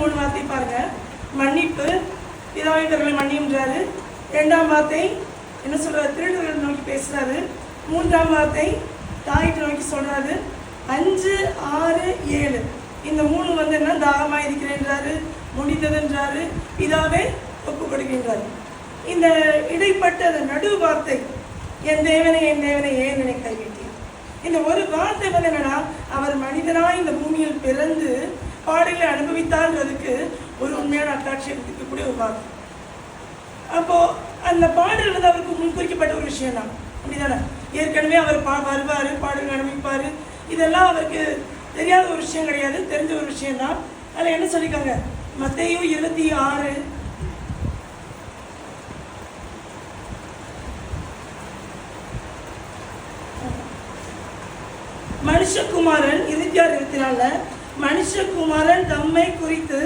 3 வார்த்தை பாருங்க. மன்னிப்பு, பிதாவினர்களை மன்னின்றாரு. 2ஆம் வார்த்தை என்ன சொல்றாரு? திருடர்களை நோக்கி பேசுறாரு. 3ஆம் வார்த்தை தாயிட்ட நோக்கி சொல்றாரு. 5, 6, 7 இந்த 3 என்ன? தாகமாக இருக்கிறேன்றாரு, முடிந்ததுன்றாரு, பிதாவே ஒப்பு கொடுக்கின்றாரு. இந்த இடைப்பட்ட அந்த நடு வார்த்தை, என் தேவனை ஏன் என்னை கைவிட்டீர். இந்த ஒரு வார்த்தை என்னன்னா, அவர் மனிதனாய் இந்த பூமியில் பிறந்து பாடுகளை அனுபவித்தான்றதுக்கு ஒரு உண்மையான அத்தாட்சி இருக்கக்கூடிய ஒரு வார்த்தை. அப்போ அந்த பாடல் அவருக்கு முன்குறிக்கப்பட்ட ஒரு விஷயம் தான், அப்படிதானே? ஏற்கனவே அவர் வருவார், பாடல்கள் அனுபவிப்பார். இதெல்லாம் அவருக்கு தெரியாத ஒரு விஷயம் கிடையாது, தெரிஞ்ச ஒரு விஷயம் தான். அதில் என்ன சொல்லிக்காங்க? மத்தேயு 26 மனுஷகுமாரன் 26-24 மனுஷகுமாரன் தம்மை குறித்து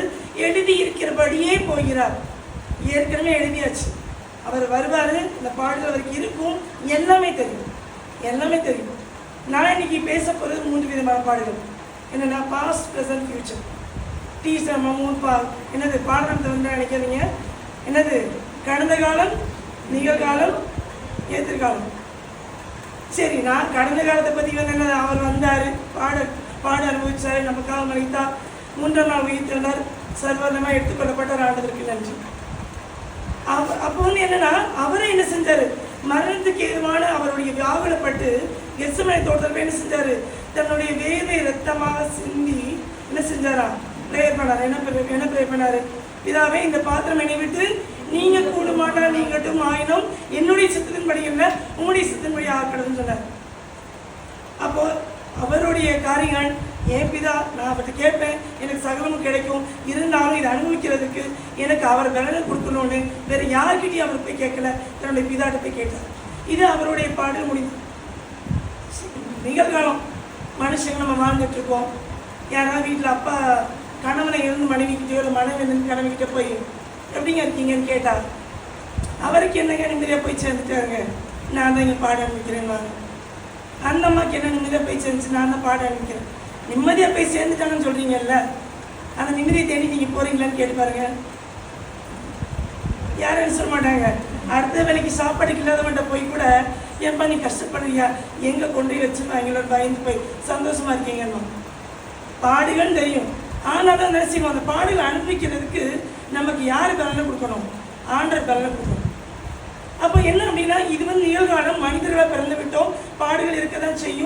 எழுதியிருக்கிறபடியே போகிறார். ஏற்கனவே எழுதியாச்சு. அவர் வருவார், இந்த பாடல் அவருக்கு இருக்கும், எல்லாமே தெரியும். நான் இன்னைக்கு பேச போகிறது 3 விதமான பாடல்கள். என்னென்னா பாஸ்ட், ப்ரெசன்ட், ஃபியூச்சர். டீச்சர் 3 என்னது பாடத்தை நினைக்கிறீங்க? என்னது? கடந்த காலம், நிகழ்காலம், எதிர்காலம். சரி, நான் கடந்த காலத்தை பற்றி என்ன, அவர் வந்தார், பாட அனுபவிச்சார், நமக்காக மறைத்தார், 3ஆம் நாள் உயிர்த்திருந்தார், சர்வதமாக எடுத்துக்கொள்ளப்பட்டார், ஆண்டதற்கு நன்றி. அப்போ என்னன்னா, அவரை என்ன செஞ்சாரு? மரணத்துக்கு எதுவான அவருடைய வியாகுலப்பட்டு கெத்செமனே தோட்டத்தில் என்ன செஞ்சாரு? தன்னுடைய வேர்வை ரத்தமாக சிந்தி என்ன செஞ்சாரா? ப்ரேயர் பண்ணார். என்ன ப்ரேயர் பண்ணாரு? பிதாவே, இந்த பாத்திரம் என்னை விட்டு நீங்க கூடுமாட்டால் நீங்கட்டும், ஆயினும் என்னுடைய சித்தத்தின்படி இல்லை, உங்களுடைய சித்தத்தின்படி ஆக்கணும்னு சொன்னார். அப்போ அவருடைய காரியங்கள், என் பிதா, நான் அவர்கிட்ட கேட்பேன், எனக்கு சகலமும் கிடைக்கும், இருந்தாலும் இதை அனுபவிக்கிறதுக்கு எனக்கு அவர் பலனை கொடுக்கணும்னு வேற யார்கிட்டையும் அவர் போய் கேட்கல, தன்னுடைய பிதாட்ட போய் கேட்டார். இது அவருடைய பாடல் முடிந்தது. நிகழ்காலம், மனுஷங்க நம்ம வாழ்ந்துட்டு இருக்கோம். யாராவது வீட்டில் அப்பா கணவனை இருந்து மனைவிக்கிட்டயோ இல்லை மனைவி இருந்து கணவன்கிட்ட போய் எப்படிங்க இருக்கீங்கன்னு கேட்டார். அவருக்கு என்னங்க நிம்மதியாக போய் சேர்ந்துட்டாருங்க, நான் தான் இங்கே பாட ஆரம்பிக்கிறேன். அந்த அம்மாவுக்கு என்ன நிம்மதியாக போய் சேர்ந்துச்சு, நான் தான் பாட ஆரம்பிக்கிறேன். நிம்மதியாக போய் சேர்ந்துட்டாங்கன்னு சொல்கிறீங்கல்ல, அந்த நிம்மதியை தேடி நீங்கள் போகிறீங்களான்னு கேட்டு பாருங்க. யாரும் சொல்ல மாட்டாங்க. அடுத்த வேலைக்கு சாப்பாடுக்கு இல்லாதவன்ட்ட போய் கூட, ஏன்பா நீ கஷ்டப்படுறியா, எங்கே கொண்டு போய் வச்சுருவாங்களோட பயந்து போய் சந்தோஷமாக இருக்கீங்கன்னு. பாடுகள் தெரியும், ஆனால் தான் நினைச்சிக்கணும். அந்த பாடுகளை அனுபவிக்கிறதுக்கு நமக்கு யார் பலனை கொடுக்கணும்? ஆண்டவர் பலனை கொடுக்கணும். அப்போ என்ன அப்படின்னா, இது நிகழ்காலம், மனிதர்களாக பிறந்து விட்டோம், பாடுகள் இருக்க தான் செய்யும்.